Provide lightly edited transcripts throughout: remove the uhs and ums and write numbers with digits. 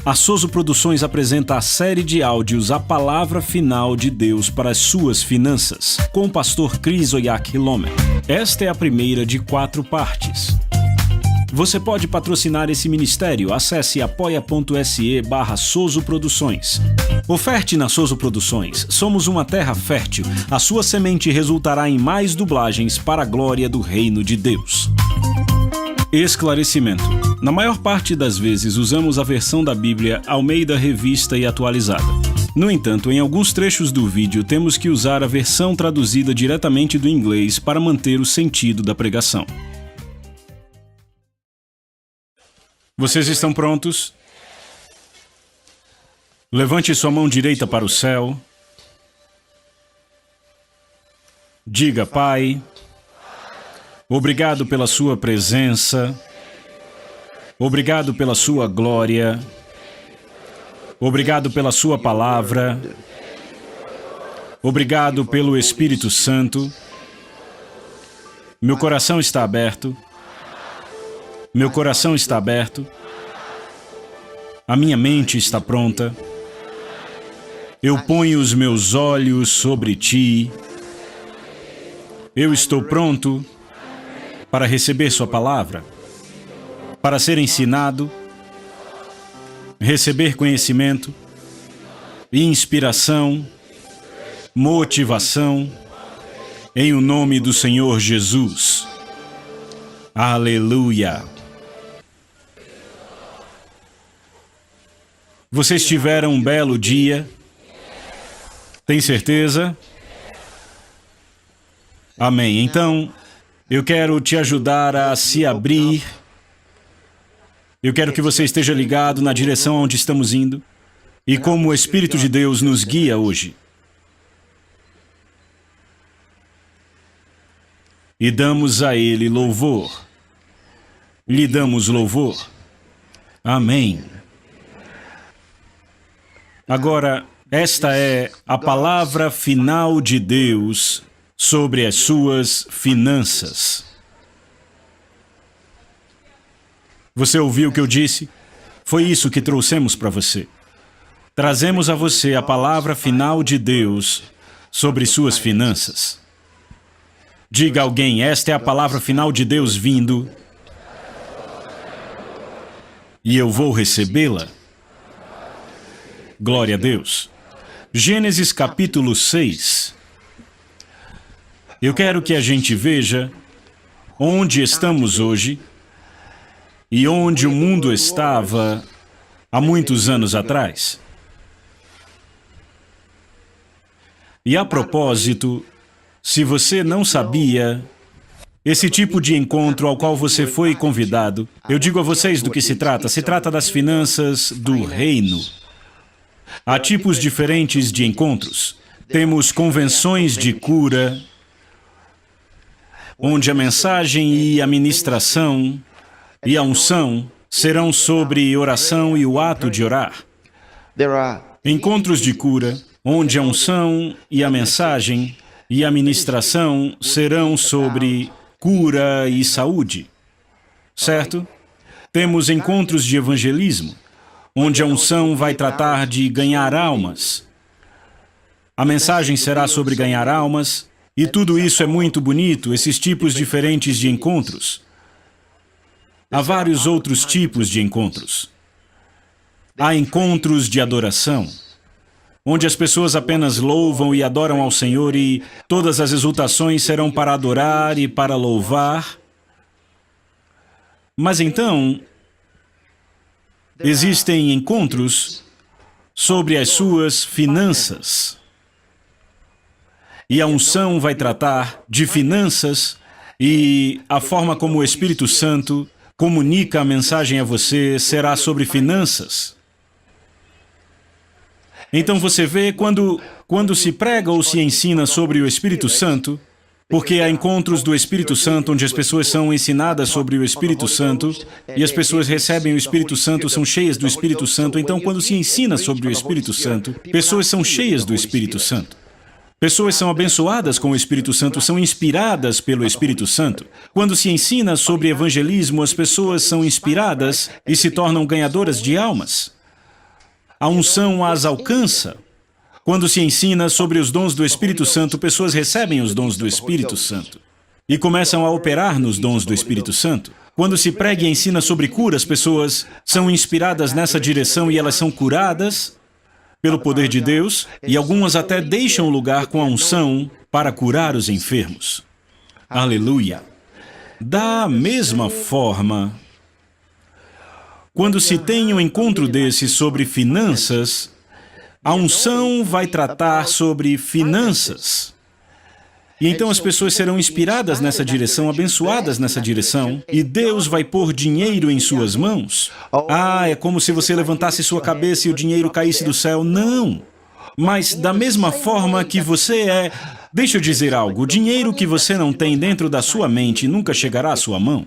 A Soso Produções apresenta a série de áudios A Palavra Final de Deus para as Suas Finanças, com o pastor Chris Oyakhilome. Esta é a primeira de 4 partes. Você pode patrocinar esse ministério. Acesse apoia.se/Soso Produções. Oferte na Soso Produções. Somos uma terra fértil. A sua semente resultará em mais dublagens para a glória do reino de Deus. Esclarecimento. Na maior parte das vezes usamos a versão da Bíblia Almeida Revista e Atualizada. No entanto, em alguns trechos do vídeo temos que usar a versão traduzida diretamente do inglês para manter o sentido da pregação. Vocês estão prontos? Levante sua mão direita para o céu. Diga: Pai, obrigado pela sua presença. Obrigado pela sua glória. Obrigado pela sua palavra. Obrigado pelo Espírito Santo. Meu coração está aberto. Meu coração está aberto. A minha mente está pronta. Eu ponho os meus olhos sobre ti. Eu estou pronto para receber sua palavra, para ser ensinado, receber conhecimento, inspiração, motivação, em o nome do Senhor Jesus. Aleluia! Vocês tiveram um belo dia? Tem certeza? Amém. Então, eu quero te ajudar a se abrir. Eu quero que você esteja ligado na direção onde estamos indo e como o Espírito de Deus nos guia hoje. E damos a Ele louvor. Lhe damos louvor. Amém. Agora, esta é a palavra final de Deus sobre as suas finanças. Você ouviu o que eu disse? Foi isso que trouxemos para você. Trazemos a você a palavra final de Deus sobre suas finanças. Diga a alguém: esta é a palavra final de Deus vindo e eu vou recebê-la. Glória a Deus. Gênesis capítulo 6. Eu quero que a gente veja onde estamos hoje e onde o mundo estava há muitos anos atrás. E a propósito, se você não sabia, esse tipo de encontro ao qual você foi convidado, eu digo a vocês do que se trata. Se trata das finanças do reino. Há tipos diferentes de encontros. Temos convenções de cura, onde a mensagem e a ministração e a unção serão sobre oração e o ato de orar. Encontros de cura, onde a unção e a mensagem e a ministração serão sobre cura e saúde. Certo? Temos encontros de evangelismo, onde a unção vai tratar de ganhar almas. A mensagem será sobre ganhar almas, e tudo isso é muito bonito, esses tipos diferentes de encontros. Há vários outros tipos de encontros. Há encontros de adoração, onde as pessoas apenas louvam e adoram ao Senhor e todas as exultações serão para adorar e para louvar. Mas então, existem encontros sobre as suas finanças. E a unção vai tratar de finanças e a forma como o Espírito Santo comunica a mensagem a você será sobre finanças. Então você vê, quando se prega ou se ensina sobre o Espírito Santo, porque há encontros do Espírito Santo onde as pessoas são ensinadas sobre o Espírito Santo e as pessoas recebem o Espírito Santo, são cheias do Espírito Santo. Então, quando se ensina sobre o Espírito Santo, pessoas são cheias do Espírito Santo. Pessoas são abençoadas com o Espírito Santo, são inspiradas pelo Espírito Santo. Quando se ensina sobre evangelismo, as pessoas são inspiradas e se tornam ganhadoras de almas. A unção as alcança. Quando se ensina sobre os dons do Espírito Santo, pessoas recebem os dons do Espírito Santo e começam a operar nos dons do Espírito Santo. Quando se prega e ensina sobre cura, as pessoas são inspiradas nessa direção e elas são curadas pelo poder de Deus, e algumas até deixam o lugar com a unção para curar os enfermos. Aleluia! Da mesma forma, quando se tem um encontro desse sobre finanças, a unção vai tratar sobre finanças. E então as pessoas serão inspiradas nessa direção, abençoadas nessa direção, e Deus vai pôr dinheiro em suas mãos. É como se você levantasse sua cabeça e o dinheiro caísse do céu. Não! Mas da mesma forma que você é... Deixa eu dizer algo, o dinheiro que você não tem dentro da sua mente nunca chegará à sua mão.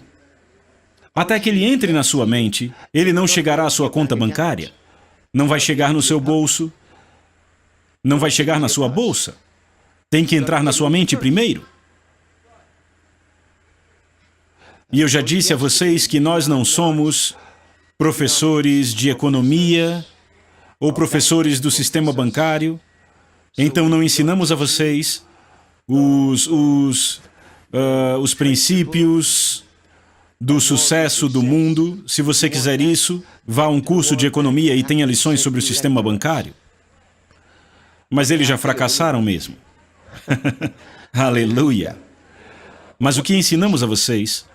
Até que ele entre na sua mente, ele não chegará à sua conta bancária. Não vai chegar no seu bolso. Não vai chegar na sua bolsa. Tem que entrar na sua mente primeiro. E eu já disse a vocês que nós não somos professores de economia ou professores do sistema bancário. Então não ensinamos a vocês os princípios do sucesso do mundo. Se você quiser isso, vá a um curso de economia e tenha lições sobre o sistema bancário. Mas eles já fracassaram mesmo. Aleluia! Mas o que ensinamos a vocês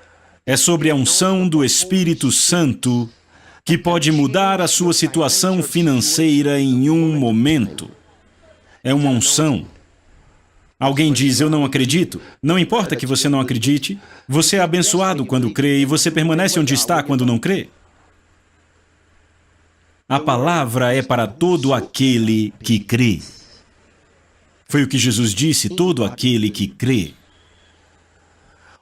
é sobre a unção do Espírito Santo que pode mudar a sua situação financeira em um momento. É uma unção. Alguém diz, eu não acredito. Não importa que você não acredite, você é abençoado quando crê e você permanece onde está quando não crê. A palavra é para todo aquele que crê. Foi o que Jesus disse, todo aquele que crê.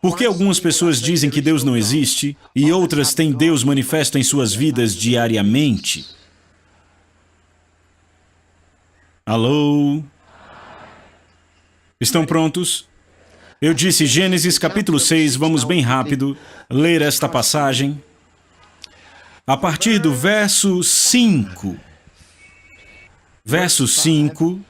Porque algumas pessoas dizem que Deus não existe e outras têm Deus manifesto em suas vidas diariamente? Alô? Estão prontos? Eu disse Gênesis capítulo 6, vamos bem rápido ler esta passagem. A partir do verso 5. Verso 5.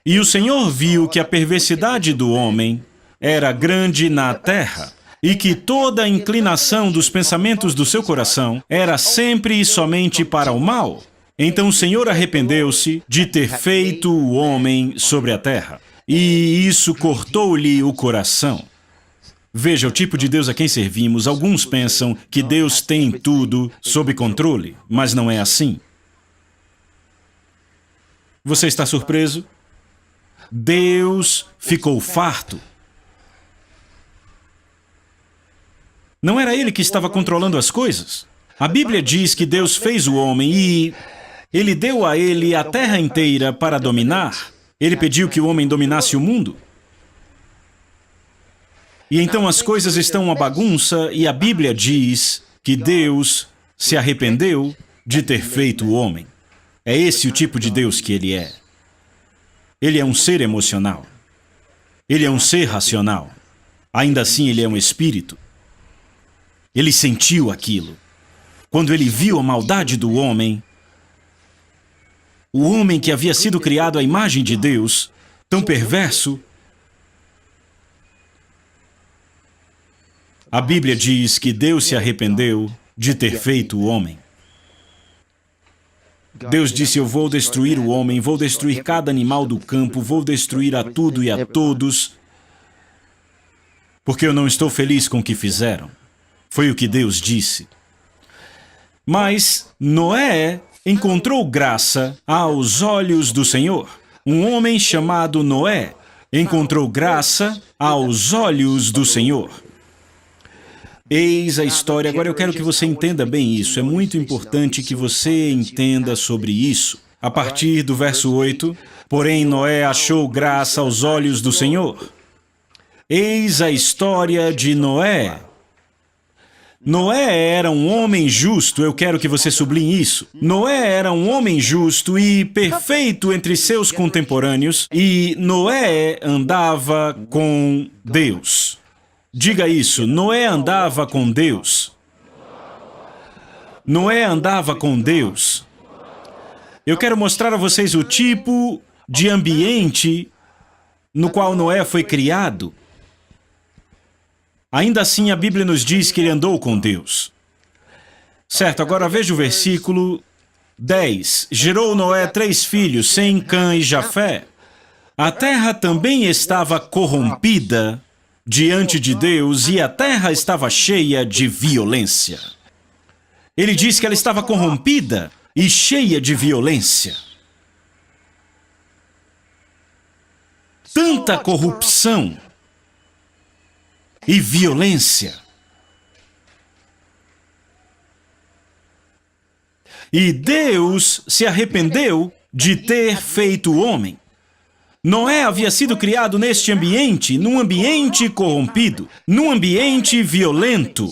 E o Senhor viu que a perversidade do homem era grande na terra, e que toda a inclinação dos pensamentos do seu coração era sempre e somente para o mal. Então o Senhor arrependeu-se de ter feito o homem sobre a terra, e isso cortou-lhe o coração. Veja o tipo de Deus a quem servimos. Alguns pensam que Deus tem tudo sob controle, mas não é assim. Você está surpreso? Deus ficou farto. Não era Ele que estava controlando as coisas? A Bíblia diz que Deus fez o homem e Ele deu a ele a terra inteira para dominar. Ele pediu que o homem dominasse o mundo. E então as coisas estão uma bagunça e a Bíblia diz que Deus se arrependeu de ter feito o homem. É esse o tipo de Deus que Ele é. Ele é um ser emocional. Ele é um ser racional. Ainda assim, Ele é um espírito. Ele sentiu aquilo. Quando Ele viu a maldade do homem, o homem que havia sido criado à imagem de Deus, tão perverso, a Bíblia diz que Deus se arrependeu de ter feito o homem. Deus disse, eu vou destruir o homem, vou destruir cada animal do campo, vou destruir a tudo e a todos, porque eu não estou feliz com o que fizeram. Foi o que Deus disse. Mas Noé encontrou graça aos olhos do Senhor. Um homem chamado Noé encontrou graça aos olhos do Senhor. Eis a história. Agora eu quero que você entenda bem isso. É muito importante que você entenda sobre isso. A partir do verso 8, porém Noé achou graça aos olhos do Senhor. Eis a história de Noé. Noé era um homem justo, eu quero que você sublinhe isso. Noé era um homem justo e perfeito entre seus contemporâneos, e Noé andava com Deus. Diga isso, Noé andava com Deus. Noé andava com Deus. Eu quero mostrar a vocês o tipo de ambiente no qual Noé foi criado. Ainda assim, a Bíblia nos diz que ele andou com Deus. Certo, agora veja o versículo 10. Gerou Noé 3 filhos, Sem, Cã e Jafé. A terra também estava corrompida diante de Deus e a terra estava cheia de violência. Ele diz que ela estava corrompida e cheia de violência. Tanta corrupção e violência. E Deus se arrependeu de ter feito o homem. Noé havia sido criado neste ambiente, num ambiente corrompido, num ambiente violento.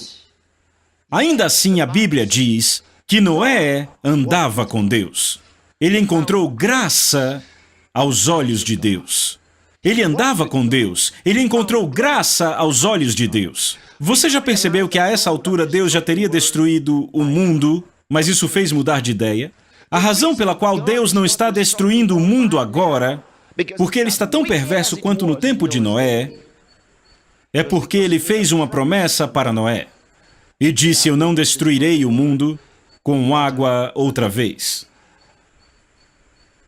Ainda assim, a Bíblia diz que Noé andava com Deus. Ele encontrou graça aos olhos de Deus. Ele andava com Deus. Ele encontrou graça aos olhos de Deus. Você já percebeu que a essa altura Deus já teria destruído o mundo, mas isso fez mudar de ideia? A razão pela qual Deus não está destruindo o mundo agora, porque ele está tão perverso quanto no tempo de Noé, é porque ele fez uma promessa para Noé e disse: eu não destruirei o mundo com água outra vez.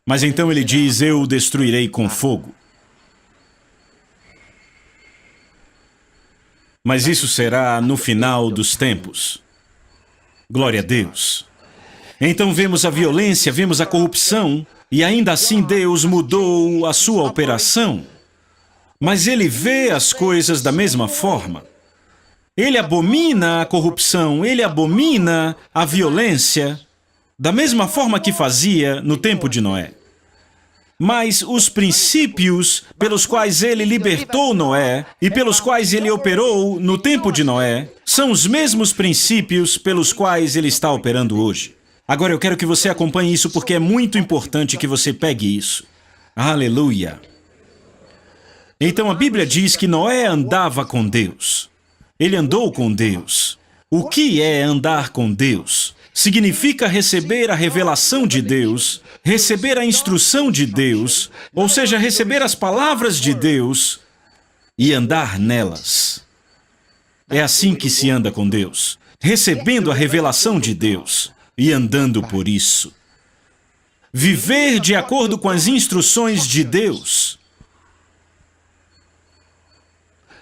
Mas então ele diz: eu o destruirei com fogo. Mas isso será no final dos tempos. Glória a Deus. Então vemos a violência, vemos a corrupção, e ainda assim Deus mudou a sua operação. Mas ele vê as coisas da mesma forma. Ele abomina a corrupção, ele abomina a violência, da mesma forma que fazia no tempo de Noé. Mas os princípios pelos quais ele libertou Noé e pelos quais ele operou no tempo de Noé são os mesmos princípios pelos quais ele está operando hoje. Agora eu quero que você acompanhe isso porque é muito importante que você pegue isso. Aleluia! Então a Bíblia diz que Noé andava com Deus. Ele andou com Deus. O que é andar com Deus? Significa receber a revelação de Deus, receber a instrução de Deus, ou seja, receber as palavras de Deus e andar nelas. É assim que se anda com Deus, recebendo a revelação de Deus e andando por isso. Viver de acordo com as instruções de Deus.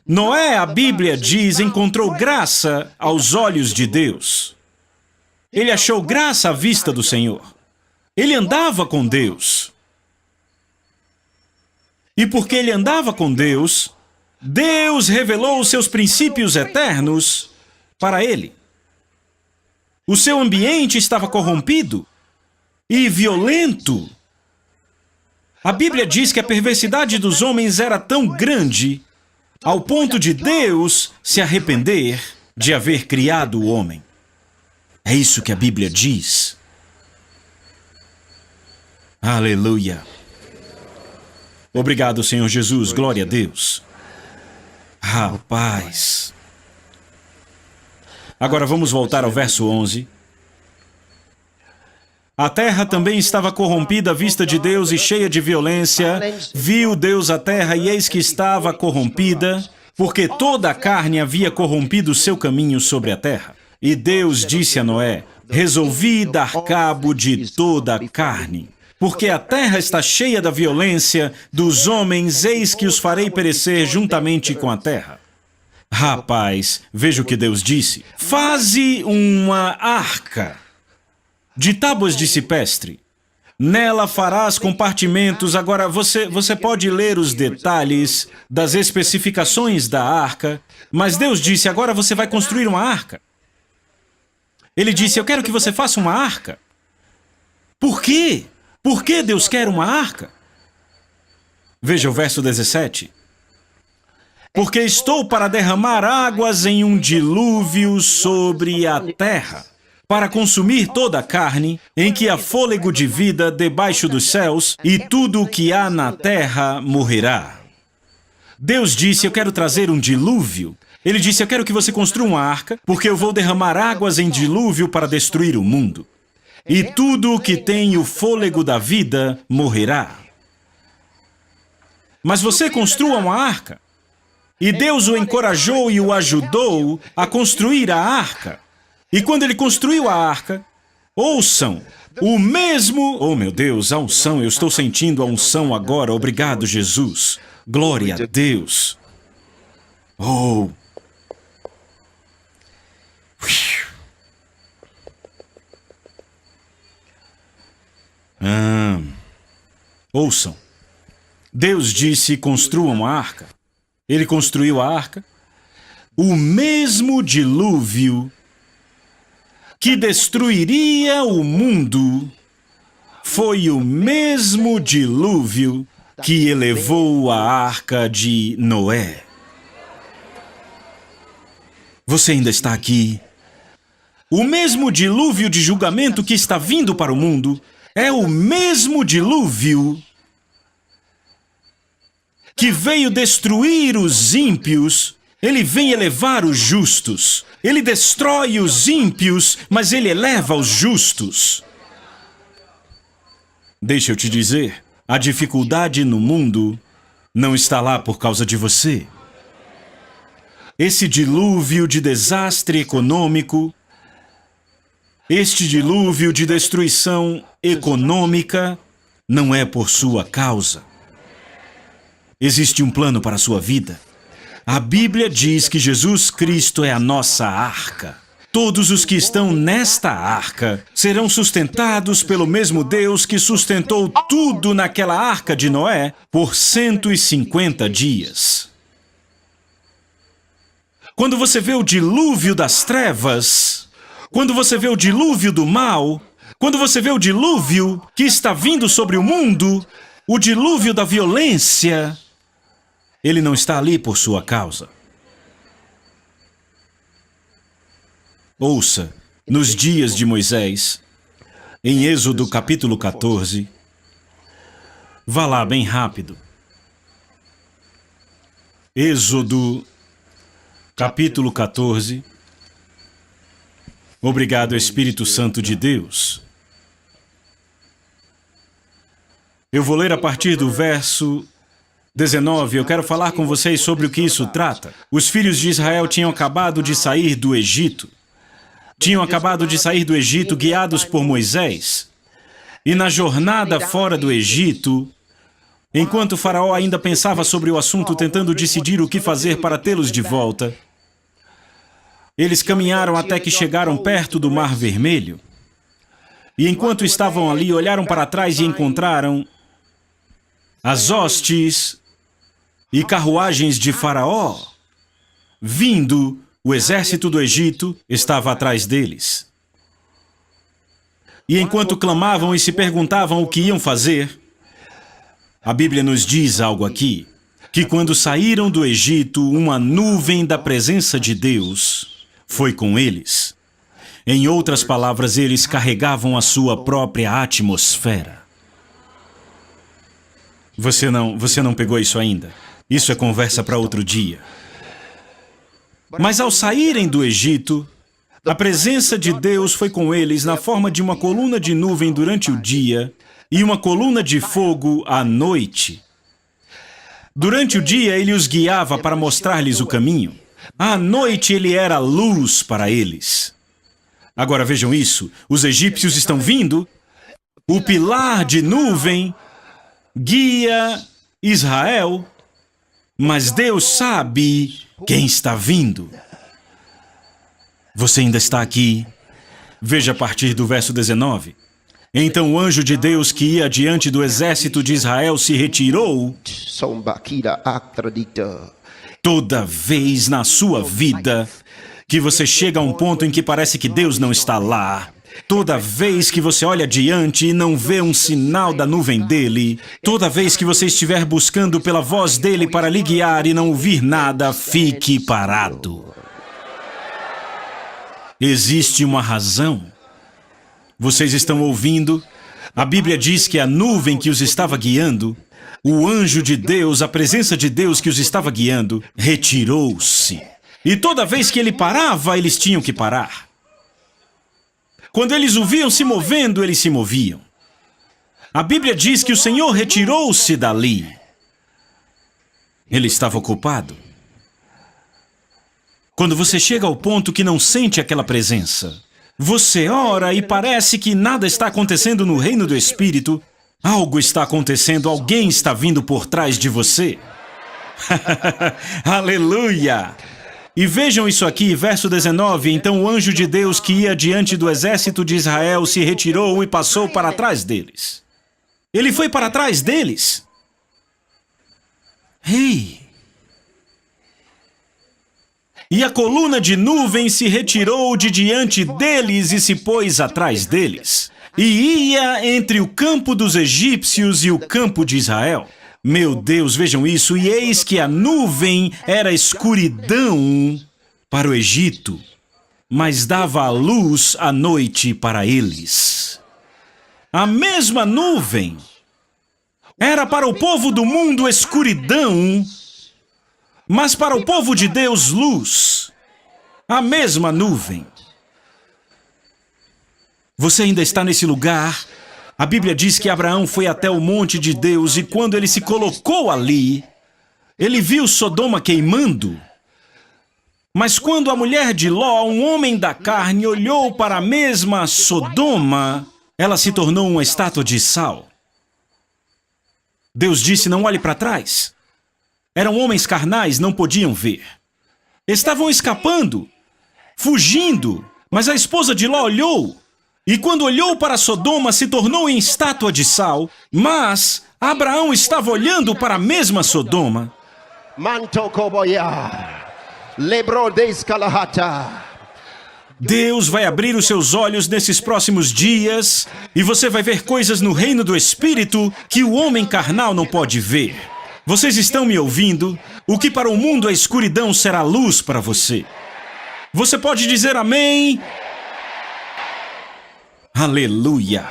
Noé, a Bíblia diz, encontrou graça aos olhos de Deus. Ele achou graça à vista do Senhor. Ele andava com Deus. E porque ele andava com Deus, Deus revelou os seus princípios eternos para ele. O seu ambiente estava corrompido e violento. A Bíblia diz que a perversidade dos homens era tão grande ao ponto de Deus se arrepender de haver criado o homem. É isso que a Bíblia diz. Aleluia. Obrigado, Senhor Jesus. Glória a Deus. Rapaz. Agora vamos voltar ao verso 11. A terra também estava corrompida à vista de Deus e cheia de violência. Viu Deus a terra e eis que estava corrompida, porque toda a carne havia corrompido o seu caminho sobre a terra. E Deus disse a Noé: resolvi dar cabo de toda a carne, porque a terra está cheia da violência dos homens, eis que os farei perecer juntamente com a terra. Rapaz, veja o que Deus disse. Faze uma arca de tábuas de cipestre. Nela farás compartimentos. Agora, você pode ler os detalhes das especificações da arca, mas Deus disse: agora você vai construir uma arca. Ele disse: eu quero que você faça uma arca. Por quê? Por que Deus quer uma arca? Veja o verso 17. Porque estou para derramar águas em um dilúvio sobre a terra, para consumir toda a carne, em que há fôlego de vida debaixo dos céus, e tudo o que há na terra morrerá. Deus disse: eu quero trazer um dilúvio. Ele disse, eu quero que você construa uma arca, porque eu vou derramar águas em dilúvio para destruir o mundo. E tudo o que tem o fôlego da vida morrerá. Mas você construa uma arca. E Deus o encorajou e o ajudou a construir a arca. E quando ele construiu a arca, ouçam, o mesmo... Oh, meu Deus, a unção, eu estou sentindo a unção agora. Obrigado, Jesus. Glória a Deus. Oh. Ouçam. Deus disse, construam a arca. Ele construiu a arca. O mesmo dilúvio que destruiria o mundo foi o mesmo dilúvio que elevou a arca de Noé. Você ainda está aqui? O mesmo dilúvio de julgamento que está vindo para o mundo é o mesmo dilúvio que veio destruir os ímpios. Ele vem elevar os justos. Ele destrói os ímpios, mas ele eleva os justos. Deixa eu te dizer, a dificuldade no mundo não está lá por causa de você. Esse dilúvio de desastre econômico, este dilúvio de destruição econômica, não é por sua causa. Existe um plano para a sua vida. A Bíblia diz que Jesus Cristo é a nossa arca. Todos os que estão nesta arca serão sustentados pelo mesmo Deus que sustentou tudo naquela arca de Noé por 150 dias. Quando você vê o dilúvio das trevas, quando você vê o dilúvio do mal, quando você vê o dilúvio que está vindo sobre o mundo, o dilúvio da violência, ele não está ali por sua causa. Ouça, nos dias de Moisés, em Êxodo capítulo 14, vá lá bem rápido. Êxodo capítulo 14. Obrigado, Espírito Santo de Deus. Eu vou ler a partir do verso 19, eu quero falar com vocês sobre o que isso trata. Os filhos de Israel tinham acabado de sair do Egito. Tinham acabado de sair do Egito guiados por Moisés. E na jornada fora do Egito, enquanto o faraó ainda pensava sobre o assunto, tentando decidir o que fazer para tê-los de volta, eles caminharam até que chegaram perto do Mar Vermelho. E enquanto estavam ali, olharam para trás e encontraram as hostes e carruagens de Faraó vindo. O exército do Egito estava atrás deles. E enquanto clamavam e se perguntavam o que iam fazer, a Bíblia nos diz algo aqui, que quando saíram do Egito, uma nuvem da presença de Deus foi com eles. Em outras palavras, eles carregavam a sua própria atmosfera. Você não pegou isso ainda? Isso é conversa para outro dia. Mas ao saírem do Egito, a presença de Deus foi com eles na forma de uma coluna de nuvem durante o dia e uma coluna de fogo à noite. Durante o dia, ele os guiava para mostrar-lhes o caminho. À noite, ele era luz para eles. Agora vejam isso, os egípcios estão vindo, o pilar de nuvem guia Israel, mas Deus sabe quem está vindo. Você ainda está aqui? Veja a partir do verso 19. Então o anjo de Deus que ia diante do exército de Israel se retirou. Toda vez na sua vida que você chega a um ponto em que parece que Deus não está lá, toda vez que você olha adiante e não vê um sinal da nuvem dele, toda vez que você estiver buscando pela voz dele para lhe guiar e não ouvir nada, fique parado. Existe uma razão. Vocês estão ouvindo? A Bíblia diz que a nuvem que os estava guiando, o anjo de Deus, a presença de Deus que os estava guiando, retirou-se. E toda vez que ele parava, eles tinham que parar. Quando eles o viam se movendo, eles se moviam. A Bíblia diz que o Senhor retirou-se dali. Ele estava ocupado. Quando você chega ao ponto que não sente aquela presença, você ora e parece que nada está acontecendo no reino do Espírito, algo está acontecendo, alguém está vindo por trás de você. Aleluia! E vejam isso aqui, verso 19. Então o anjo de Deus que ia diante do exército de Israel se retirou e passou para trás deles. Ele foi para trás deles. Ei! E a coluna de nuvem se retirou de diante deles e se pôs atrás deles. E ia entre o campo dos egípcios e o campo de Israel. Meu Deus, vejam isso. E eis que a nuvem era escuridão para o Egito, mas dava a luz à noite para eles. A mesma nuvem era para o povo do mundo escuridão, mas para o povo de Deus luz. A mesma nuvem. Você ainda está nesse lugar? A Bíblia diz que Abraão foi até o monte de Deus e quando ele se colocou ali, ele viu Sodoma queimando. Mas quando a mulher de Ló, um homem da carne, olhou para a mesma Sodoma, ela se tornou uma estátua de sal. Deus disse, não olhe para trás. Eram homens carnais, não podiam ver. Estavam escapando, fugindo, mas a esposa de Ló olhou. E quando olhou para Sodoma, se tornou em estátua de sal, mas Abraão estava olhando para a mesma Sodoma. Deus vai abrir os seus olhos nesses próximos dias e você vai ver coisas no reino do Espírito que o homem carnal não pode ver. Vocês estão me ouvindo? O que para o mundo é escuridão será luz para você. Você pode dizer amém? Aleluia!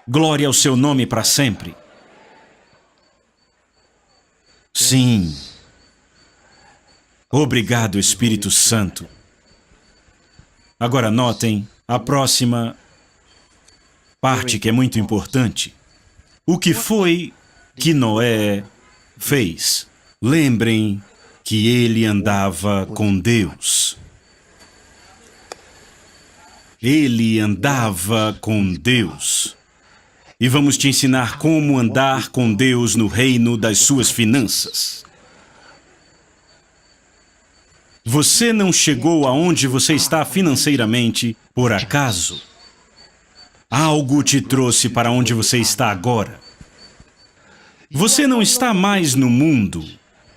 Glória ao seu nome para sempre. Sim. Obrigado, Espírito Santo. Agora notem a próxima parte que é muito importante. O que foi que Noé fez? Lembrem que ele andava com Deus. Ele andava com Deus. E vamos te ensinar como andar com Deus no reino das suas finanças. Você não chegou aonde você está financeiramente por acaso. Algo te trouxe para onde você está agora. Você não está mais no mundo.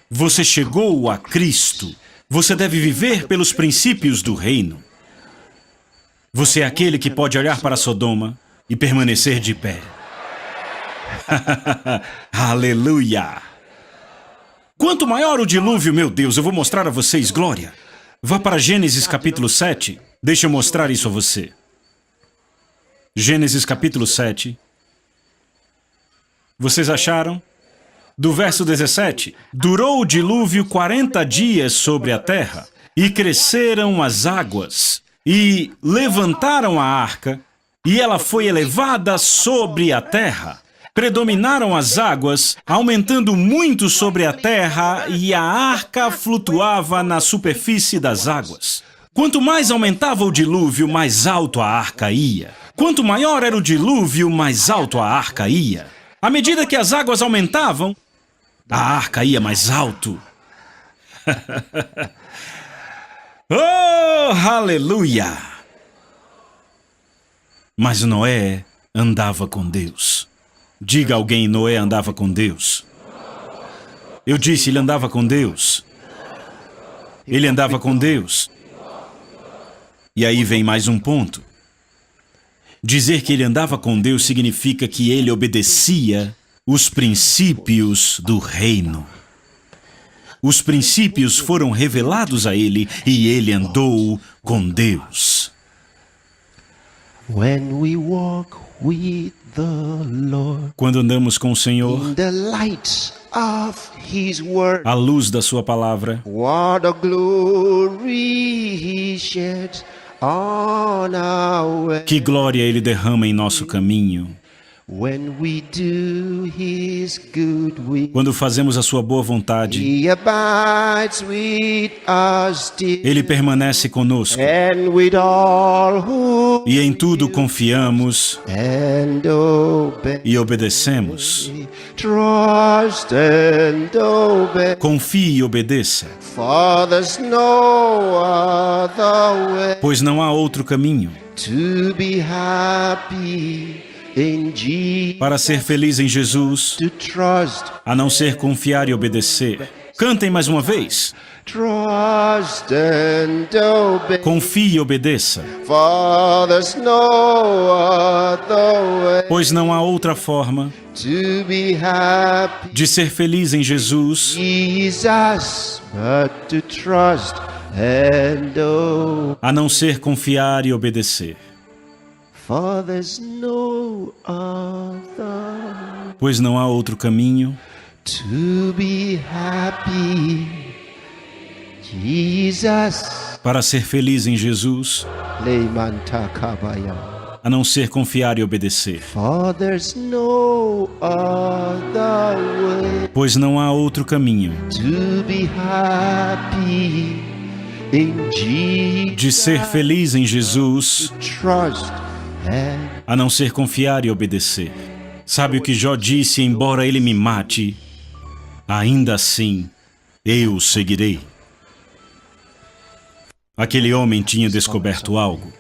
Você chegou a Cristo. Você deve viver pelos princípios do reino. Você é aquele que pode olhar para Sodoma e permanecer de pé. Aleluia! Quanto maior o dilúvio, meu Deus, eu vou mostrar a vocês glória. Vá para Gênesis capítulo 7. Deixa eu mostrar isso a você. Gênesis capítulo 7. Vocês acharam? Do verso 17. Durou o dilúvio 40 dias sobre a terra, e cresceram as águas, e levantaram a arca, e ela foi elevada sobre a terra. Predominaram as águas, aumentando muito sobre a terra, e a arca flutuava na superfície das águas. Quanto mais aumentava o dilúvio, mais alto a arca ia. Quanto maior era o dilúvio, mais alto a arca ia. À medida que as águas aumentavam, a arca ia mais alto. Oh, aleluia! Mas Noé andava com Deus. Diga a alguém, Noé andava com Deus. Eu disse, ele andava com Deus. Ele andava com Deus. E aí vem mais um ponto. Dizer que ele andava com Deus significa que ele obedecia os princípios do reino. Os princípios foram revelados a ele e ele andou com Deus. Quando andamos com o Senhor, A luz da sua palavra. What a glory he sheds on our way. Que glória ele derrama em nosso caminho. When we do his good will, quando fazemos a sua boa vontade, he abides with us still. ele permanece conosco. And with all who E em tudo confiamos and obey. E obedecemos. Trust and obey. Confie e obedeça, For there's no other way pois não há outro caminho to be happy in Jesus, para ser feliz em Jesus, to trust, a não ser confiar e obedecer. Cantem mais uma vez. trust and obey. Confie e obedeça, For there's no other way pois não há outra forma to be happy, de ser feliz em Jesus Jesus, but to trust and obey. a não ser confiar e obedecer. For there's no other Pois não há outro caminho to be happy, Jesus. para ser feliz em Jesus Leimantakabaya. a não ser confiar e obedecer. For there's no other way Pois não há outro caminho to be happy in Jesus, de ser feliz em Jesus trust and a não ser confiar e obedecer. Sabe o que Jó disse? Embora ele me mate, ainda assim eu o seguirei. Aquele homem tinha descoberto algo.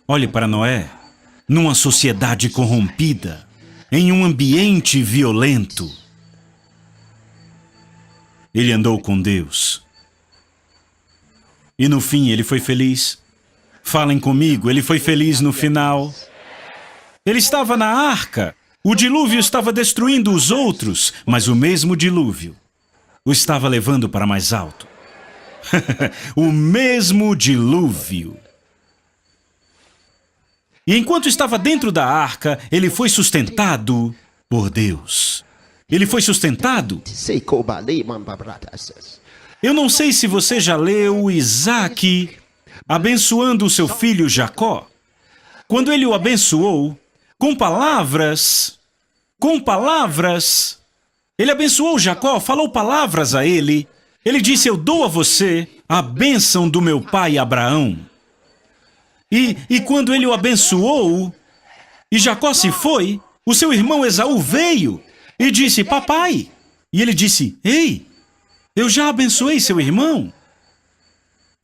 Olhe para Noé, numa sociedade corrompida, em um ambiente violento. Ele andou com Deus. E no fim ele foi feliz. Falem comigo, ele foi feliz no final. Ele estava na arca. O dilúvio estava destruindo os outros, mas o mesmo dilúvio o estava levando para mais alto. O mesmo dilúvio. E enquanto estava dentro da arca, ele foi sustentado por Deus. Ele foi sustentado. Eu não sei se você já leu Isaac abençoando o seu filho Jacó. Quando ele o abençoou, com palavras, ele abençoou Jacó, falou palavras a ele. Ele disse, eu dou a você a bênção do meu pai Abraão. E quando ele o abençoou, e Jacó se foi, o seu irmão Esaú veio e disse, papai. E ele disse, ei, eu já abençoei seu irmão.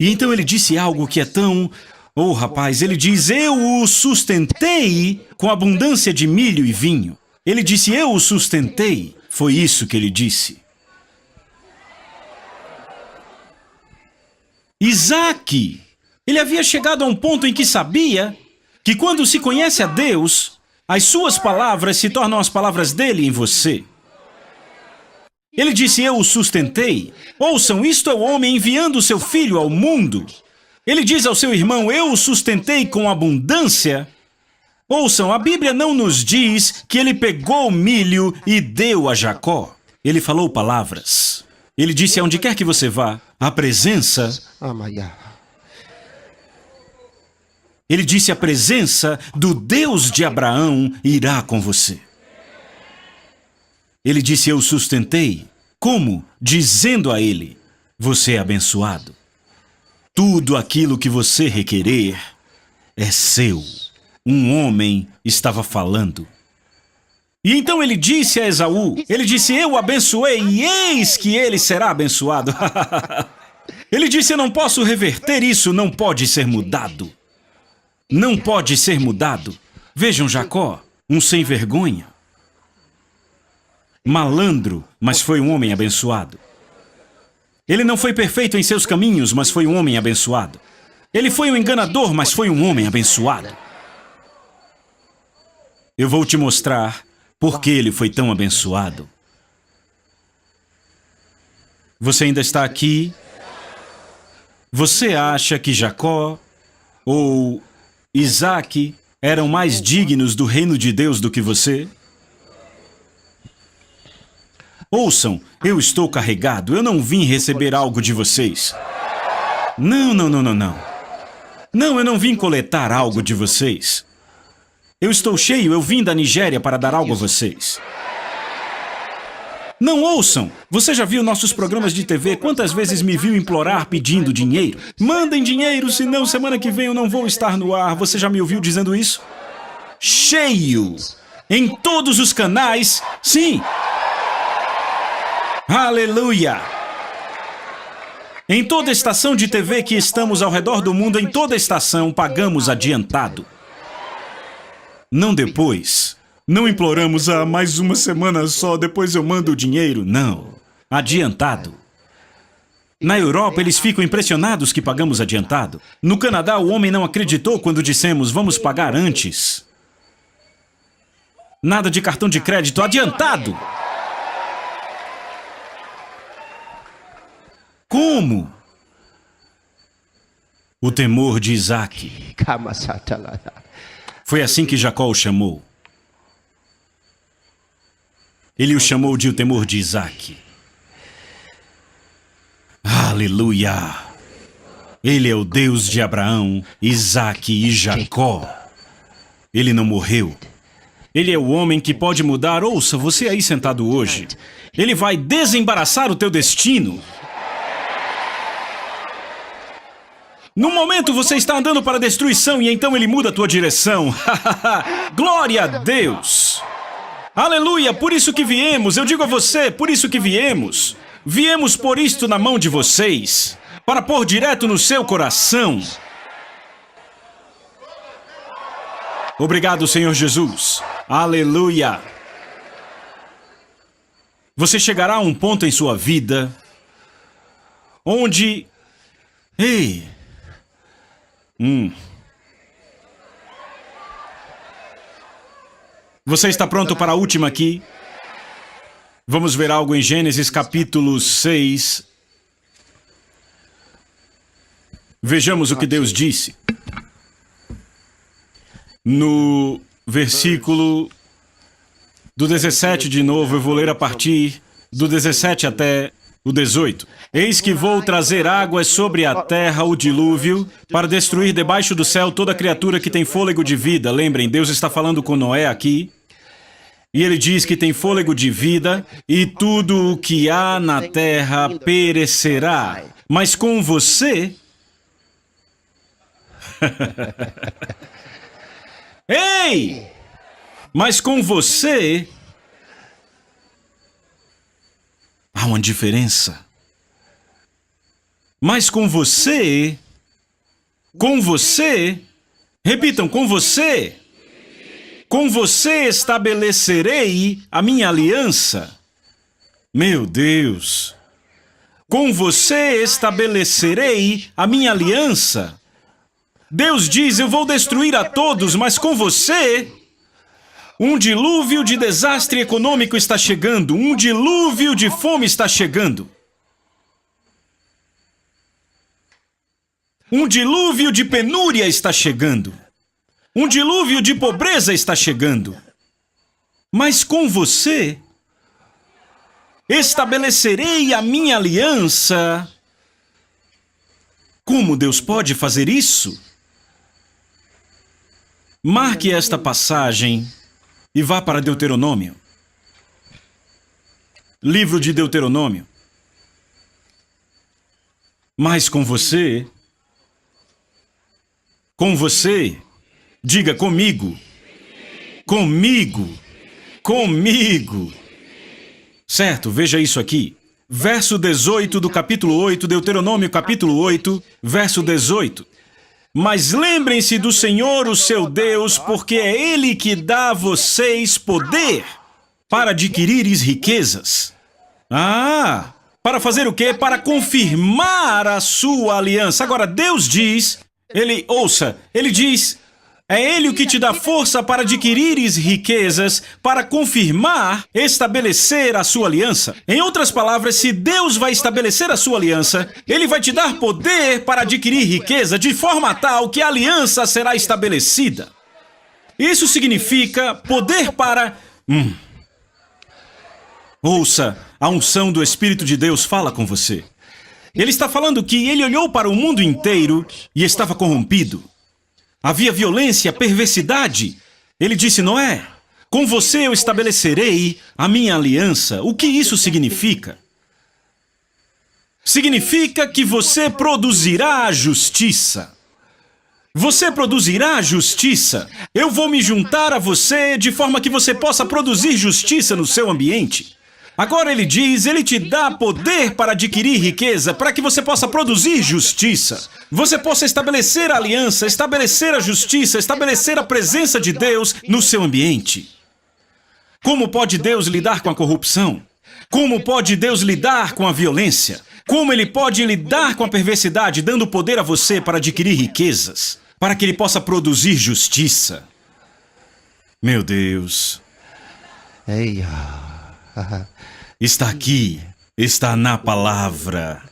E então ele disse algo que é tão... Oh, rapaz, ele diz, eu o sustentei com abundância de milho e vinho. Ele disse, eu o sustentei. Foi isso que ele disse. Isaac, ele havia chegado a um ponto em que sabia que quando se conhece a Deus, as suas palavras se tornam as palavras dele em você. Ele disse, eu o sustentei. Ouçam, isto é o homem enviando o seu filho ao mundo. Ele diz ao seu irmão, eu o sustentei com abundância. Ouçam, a Bíblia não nos diz que ele pegou milho e deu a Jacó. Ele falou palavras. Ele disse, aonde quer que você vá, a presença... Ele disse, a presença do Deus de Abraão irá com você. Ele disse, eu o sustentei. Como? Dizendo a ele, você é abençoado. Tudo aquilo que você requerer é seu. Um homem estava falando. E então ele disse a Esaú, ele disse, eu o abençoei e eis que ele será abençoado. Ele disse, eu não posso reverter isso, não pode ser mudado. Não pode ser mudado. Vejam Jacó, um sem vergonha. Malandro, mas foi um homem abençoado. Ele não foi perfeito em seus caminhos, mas foi um homem abençoado. Ele foi um enganador, mas foi um homem abençoado. Eu vou te mostrar por que ele foi tão abençoado. Você ainda está aqui? Você acha que Jacó ou Isaac eram mais dignos do reino de Deus do que você? Ouçam, eu estou carregado, eu não vim receber algo de vocês. Não. Não, eu não vim coletar algo de vocês. Eu estou cheio, eu vim da Nigéria para dar algo a vocês. Não ouçam! Você já viu nossos programas de TV? Quantas vezes me viu implorar pedindo dinheiro? Mandem dinheiro, senão semana que vem eu não vou estar no ar. Você já me ouviu dizendo isso? Cheio! Em todos os canais, sim! Aleluia! Em toda estação de TV que estamos ao redor do mundo, em toda estação, pagamos adiantado. Não depois. Não imploramos mais uma semana só, depois eu mando o dinheiro. Não. Adiantado. Na Europa, eles ficam impressionados que pagamos adiantado. No Canadá, o homem não acreditou quando dissemos, vamos pagar antes. Nada de cartão de crédito, adiantado. Como? O temor de Isaac. Foi assim que Jacó o chamou. Ele o chamou de o temor de Isaac. Aleluia! Ele é o Deus de Abraão, Isaac e Jacó. Ele não morreu. Ele é o homem que pode mudar. Ouça, você aí sentado hoje. Ele vai desembaraçar o teu destino. No momento você está andando para a destruição e então ele muda a tua direção. Glória a Deus! Aleluia! Por isso que viemos, eu digo a você, por isso que viemos. Viemos pôr isto na mão de vocês, para pôr direto no seu coração. Obrigado, Senhor Jesus. Aleluia! Você chegará a um ponto em sua vida onde... Ei! Você está pronto para a última aqui? Vamos ver algo em Gênesis capítulo 6. Vejamos o que Deus disse. No versículo do 17 de novo, eu vou ler a partir do 17 até o 18. Eis que vou trazer águas sobre a terra, o dilúvio, para destruir debaixo do céu toda criatura que tem fôlego de vida. Lembrem, Deus está falando com Noé aqui. E ele diz que tem fôlego de vida e tudo o que há na terra perecerá. Mas com você... Ei! Mas com você... Há uma diferença. Mas com você... Repitam, com você estabelecerei a minha aliança. Meu Deus. Com você estabelecerei a minha aliança. Deus diz, eu vou destruir a todos, mas com você... Um dilúvio de desastre econômico está chegando. Um dilúvio de fome está chegando. Um dilúvio de penúria está chegando. Um dilúvio de pobreza está chegando. Mas com você estabelecerei a minha aliança. Como Deus pode fazer isso? Marque esta passagem e vá para Deuteronômio. Livro de Deuteronômio. Mas com você, diga comigo, comigo. Certo, veja isso aqui. Verso 18 do capítulo 8, Deuteronômio capítulo 8, verso 18. Mas lembrem-se do Senhor, o seu Deus, porque é Ele que dá a vocês poder para adquirires riquezas. Para fazer o quê? Para confirmar a sua aliança. Agora, Deus diz, Ele diz, é Ele o que te dá força para adquirires riquezas, para confirmar, estabelecer a sua aliança. Em outras palavras, se Deus vai estabelecer a sua aliança, Ele vai te dar poder para adquirir riqueza de forma tal que a aliança será estabelecida. Isso significa poder para... Ouça, a unção do Espírito de Deus fala com você. Ele está falando que ele olhou para o mundo inteiro e estava corrompido. Havia violência, perversidade. Ele disse: Noé, com você eu estabelecerei a minha aliança. O que isso significa? Significa que você produzirá a justiça. Você produzirá a justiça. Eu vou me juntar a você de forma que você possa produzir justiça no seu ambiente. Agora ele diz, ele te dá poder para adquirir riqueza, para que você possa produzir justiça. Você possa estabelecer a aliança, estabelecer a justiça, estabelecer a presença de Deus no seu ambiente. Como pode Deus lidar com a corrupção? Como pode Deus lidar com a violência? Como Ele pode lidar com a perversidade, dando poder a você para adquirir riquezas, para que Ele possa produzir justiça? Meu Deus. Está aqui, está na palavra.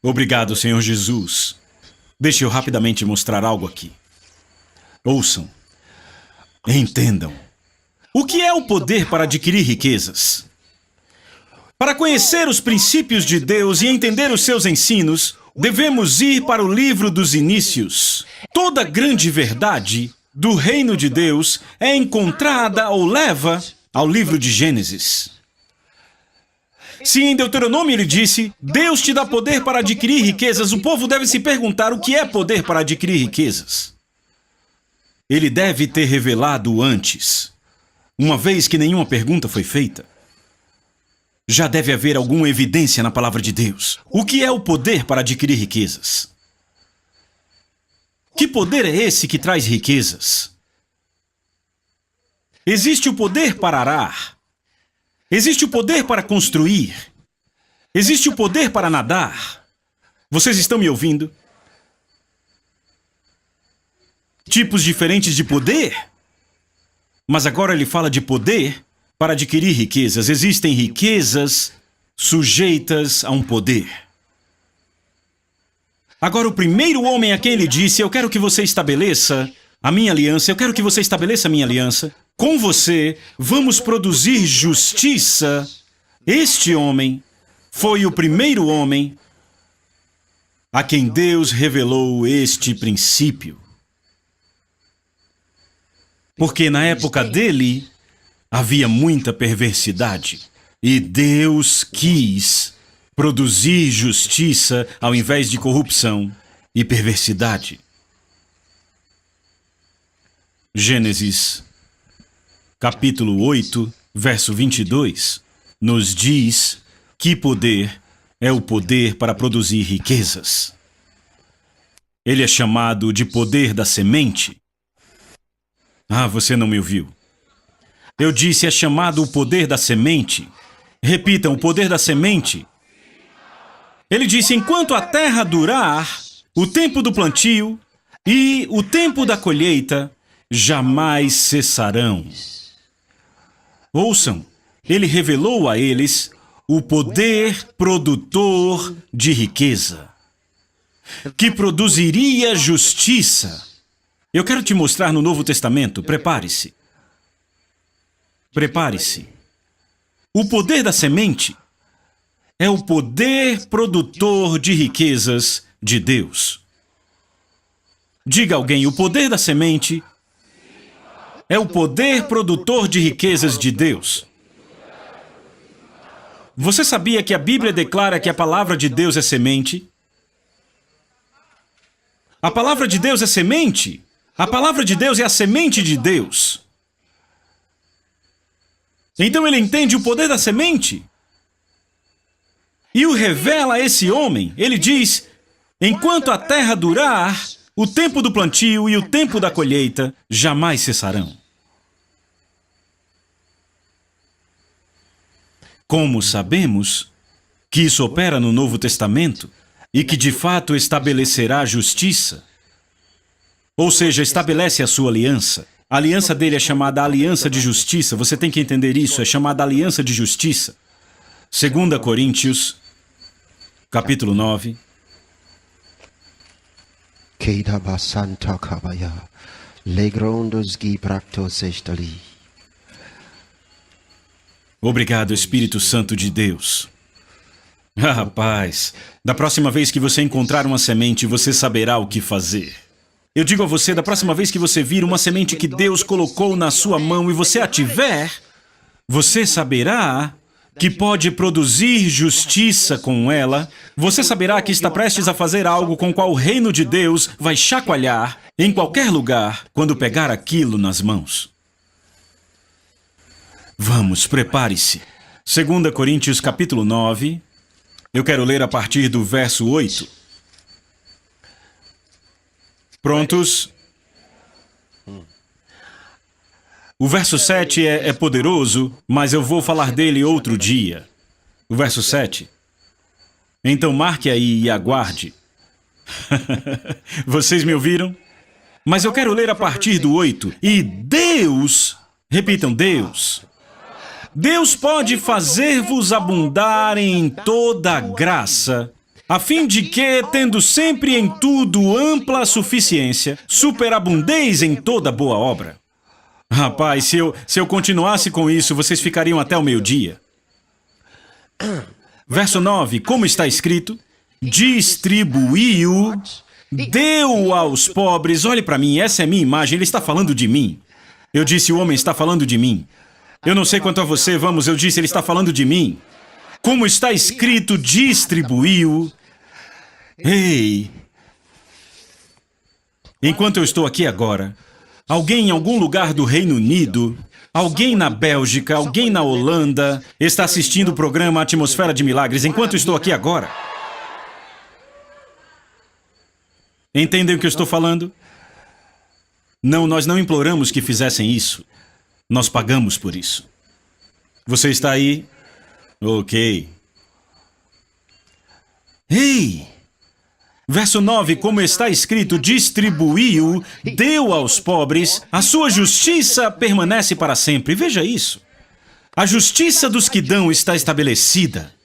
Obrigado, Senhor Jesus. Deixe eu rapidamente mostrar algo aqui. Ouçam. Entendam. O que é o poder para adquirir riquezas? Para conhecer os princípios de Deus e entender os seus ensinos, devemos ir para o livro dos inícios. Toda grande verdade do reino de Deus é encontrada ou leva ao livro de Gênesis. Se em Deuteronômio ele disse, Deus te dá poder para adquirir riquezas, o povo deve se perguntar o que é poder para adquirir riquezas. Ele deve ter revelado antes, uma vez que nenhuma pergunta foi feita. Já deve haver alguma evidência na palavra de Deus. O que é o poder para adquirir riquezas? Que poder é esse que traz riquezas? Existe o poder para arar. Existe o poder para construir. Existe o poder para nadar. Vocês estão me ouvindo? Tipos diferentes de poder. Mas agora ele fala de poder para adquirir riquezas. Existem riquezas sujeitas a um poder. Agora, o primeiro homem a quem ele disse, eu quero que você estabeleça a minha aliança, eu quero que você estabeleça a minha aliança. Com você, vamos produzir justiça. Este homem foi o primeiro homem a quem Deus revelou este princípio. Porque na época dele, havia muita perversidade. E Deus quis produzir justiça ao invés de corrupção e perversidade. Gênesis capítulo 8, verso 22, nos diz que poder é o poder para produzir riquezas. Ele é chamado de poder da semente. Ah, você não me ouviu. Eu disse, é chamado o poder da semente. Repitam, o poder da semente. Ele disse, enquanto a terra durar, o tempo do plantio e o tempo da colheita jamais cessarão. Ouçam, ele revelou a eles o poder produtor de riqueza, que produziria justiça. Eu quero te mostrar no Novo Testamento, prepare-se. Prepare-se. O poder da semente é o poder produtor de riquezas de Deus. Diga a alguém, o poder da semente é o poder produtor de riquezas de Deus. Você sabia que a Bíblia declara que a palavra de Deus é semente? A palavra de Deus é semente. A palavra de Deus é a semente de Deus. Então ele entende o poder da semente e o revela a esse homem. Ele diz, enquanto a terra durar, o tempo do plantio e o tempo da colheita jamais cessarão. Como sabemos que isso opera no Novo Testamento e que de fato estabelecerá justiça, ou seja, estabelece a sua aliança. A aliança dele é chamada aliança de justiça. Você tem que entender isso, é chamada aliança de justiça. 2 Coríntios, capítulo 9. Obrigado, Espírito Santo de Deus. Ah, rapaz, da próxima vez que você encontrar uma semente, você saberá o que fazer. Eu digo a você, da próxima vez que você vir uma semente que Deus colocou na sua mão e você a tiver, você saberá que pode produzir justiça com ela. Você saberá que está prestes a fazer algo com o qual o reino de Deus vai chacoalhar em qualquer lugar quando pegar aquilo nas mãos. Vamos, prepare-se. 2 Coríntios capítulo 9. Eu quero ler a partir do verso 8. Prontos? O verso 7 é poderoso, mas eu vou falar dele outro dia. O verso 7. Então marque aí e aguarde. Vocês me ouviram? Mas eu quero ler a partir do 8. E Deus, repitam, Deus. Deus pode fazer-vos abundar em toda graça, a fim de que, tendo sempre em tudo ampla suficiência, superabundeis em toda boa obra. Rapaz, se eu continuasse com isso, vocês ficariam até o meio-dia. Verso 9, como está escrito? Distribuiu, deu aos pobres. Olhe para mim, essa é minha imagem, ele está falando de mim. Eu disse, o homem está falando de mim. Eu não sei quanto a você, vamos, eu disse, ele está falando de mim. Como está escrito, distribuiu. Ei! Enquanto eu estou aqui agora, alguém em algum lugar do Reino Unido, alguém na Bélgica, alguém na Holanda, está assistindo o programa Atmosfera de Milagres enquanto estou aqui agora. Entendem o que eu estou falando? Não, nós não imploramos que fizessem isso. Nós pagamos por isso. Você está aí? Ok. Ei! Verso 9, como está escrito, distribuiu, deu aos pobres, a sua justiça permanece para sempre. Veja isso. A justiça dos que dão está estabelecida.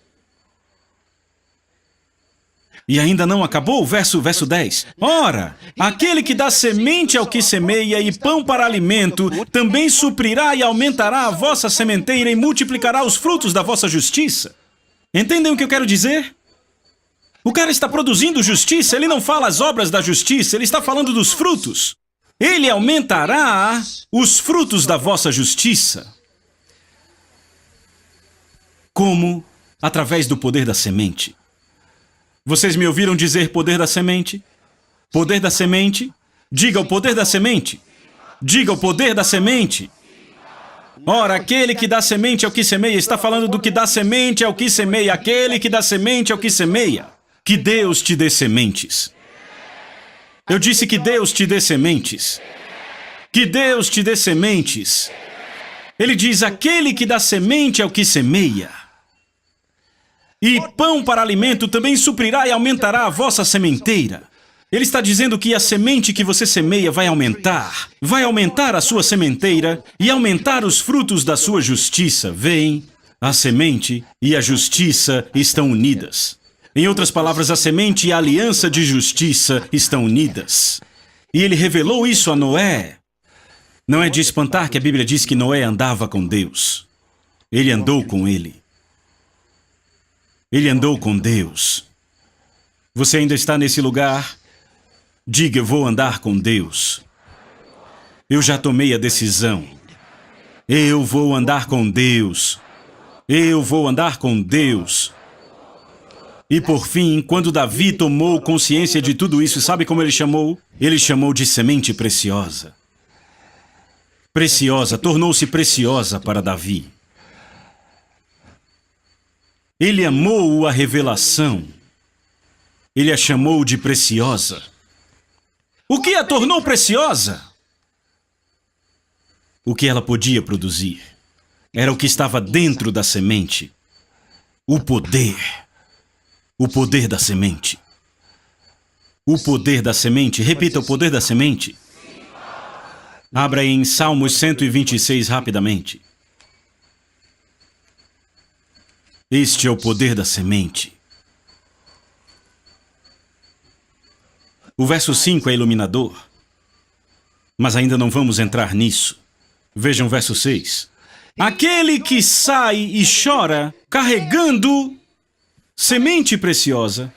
E ainda não acabou o verso 10. Ora, aquele que dá semente ao que semeia e pão para alimento, também suprirá e aumentará a vossa sementeira e multiplicará os frutos da vossa justiça. Entendem o que eu quero dizer? O cara está produzindo justiça, ele não fala as obras da justiça, ele está falando dos frutos. Ele aumentará os frutos da vossa justiça. Como? Através do poder da semente. Vocês me ouviram dizer poder da semente? Poder da semente? Diga o poder da semente. Diga o poder da semente. Ora, aquele que dá semente ao que semeia, está falando do que dá semente ao que semeia. Aquele que dá semente ao que semeia. Que Deus te dê sementes. Eu disse que Deus te dê sementes. Que Deus te dê sementes. Ele diz, aquele que dá semente ao que semeia. E pão para alimento também suprirá e aumentará a vossa sementeira. Ele está dizendo que a semente que você semeia vai aumentar a sua sementeira e aumentar os frutos da sua justiça. Veem, a semente e a justiça estão unidas. Em outras palavras, a semente e a aliança de justiça estão unidas. E ele revelou isso a Noé. Não é de espantar que a Bíblia diz que Noé andava com Deus. Ele andou com ele. Ele andou com Deus. Você ainda está nesse lugar? Diga, eu vou andar com Deus. Eu já tomei a decisão. Eu vou andar com Deus. Eu vou andar com Deus. E por fim, quando Davi tomou consciência de tudo isso, sabe como ele chamou? Ele chamou de semente preciosa. Preciosa, tornou-se preciosa para Davi. Ele amou a revelação. Ele a chamou de preciosa. O que a tornou preciosa? O que ela podia produzir. Era o que estava dentro da semente. O poder. O poder da semente. O poder da semente. Repita, o poder da semente. Abra em Salmos 126 rapidamente. Este é o poder da semente. O verso 5 é iluminador. Mas ainda não vamos entrar nisso. Vejam o verso 6. Aquele que sai e chora carregando semente preciosa.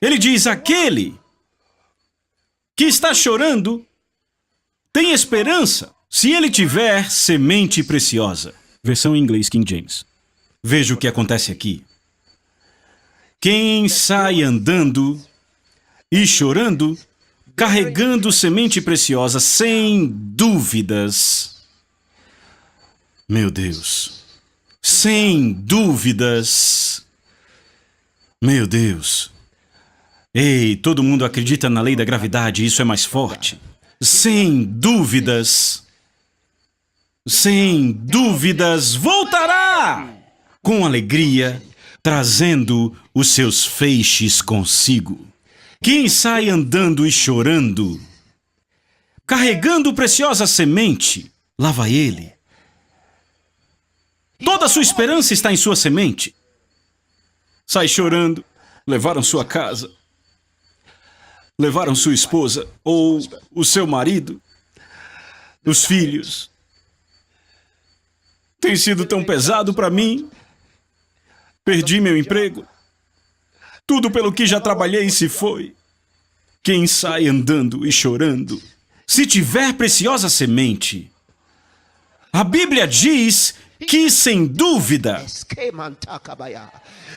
Ele diz, aquele que está chorando tem esperança se ele tiver semente preciosa. Versão em inglês, King James. Veja o que acontece aqui. Quem sai andando e chorando, carregando semente preciosa, sem dúvidas. Meu Deus. Sem dúvidas. Meu Deus. Ei, todo mundo acredita na lei da gravidade, isso é mais forte. Sem dúvidas. Sem dúvidas, voltará com alegria, trazendo os seus feixes consigo. Quem sai andando e chorando, carregando preciosa semente, lá vai ele. Toda a sua esperança está em sua semente. Sai chorando, levaram sua casa, levaram sua esposa, ou o seu marido, os filhos. Tem sido tão pesado para mim. Perdi meu emprego. Tudo pelo que já trabalhei se foi. Quem sai andando e chorando, se tiver preciosa semente, a Bíblia diz que, sem dúvida,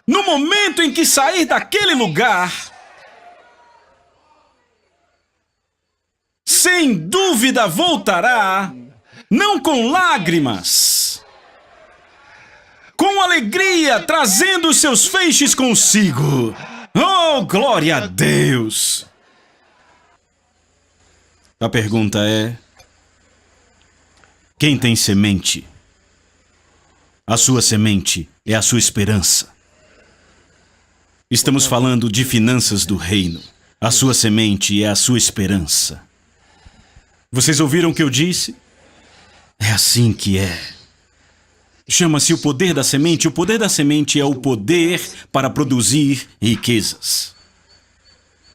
no momento em que sair daquele lugar, sem dúvida voltará, não com lágrimas, com alegria, trazendo os seus feixes consigo. Oh, glória a Deus! A pergunta é: quem tem semente? A sua semente é a sua esperança. Estamos falando de finanças do reino. A sua semente é a sua esperança. Vocês ouviram o que eu disse? É assim que é. Chama-se o poder da semente. O poder da semente é o poder para produzir riquezas.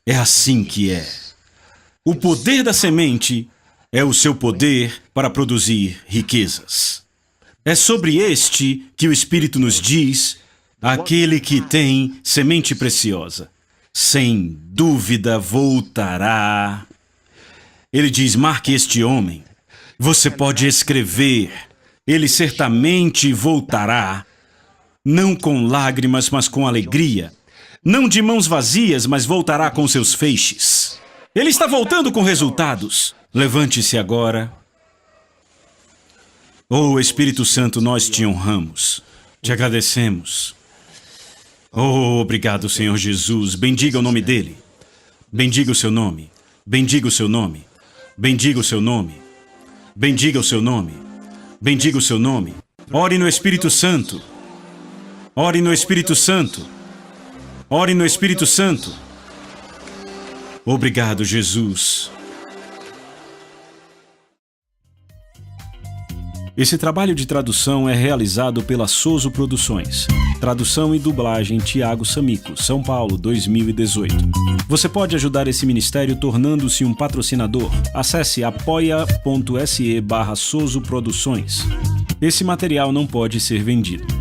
É assim que é. O poder da semente é o seu poder para produzir riquezas. É sobre este que o Espírito nos diz, aquele que tem semente preciosa, sem dúvida voltará. Ele diz, marque este homem. Você pode escrever, ele certamente voltará, não com lágrimas, mas com alegria. Não de mãos vazias, mas voltará com seus feixes. Ele está voltando com resultados. Levante-se agora. Oh, Espírito Santo, nós te honramos, te agradecemos. Oh, obrigado, Senhor Jesus. Bendiga o nome dele. Bendiga o seu nome. Bendiga o seu nome. Bendiga o seu nome. Bendiga o seu nome. Bendiga o seu nome. Ore no Espírito Santo. Ore no Espírito Santo. Ore no Espírito Santo. Obrigado, Jesus. Esse trabalho de tradução é realizado pela Soso Produções. Tradução e dublagem Tiago Samico, São Paulo, 2018. Você pode ajudar esse ministério tornando-se um patrocinador. Acesse apoia.se/Soso Produções. Esse material não pode ser vendido.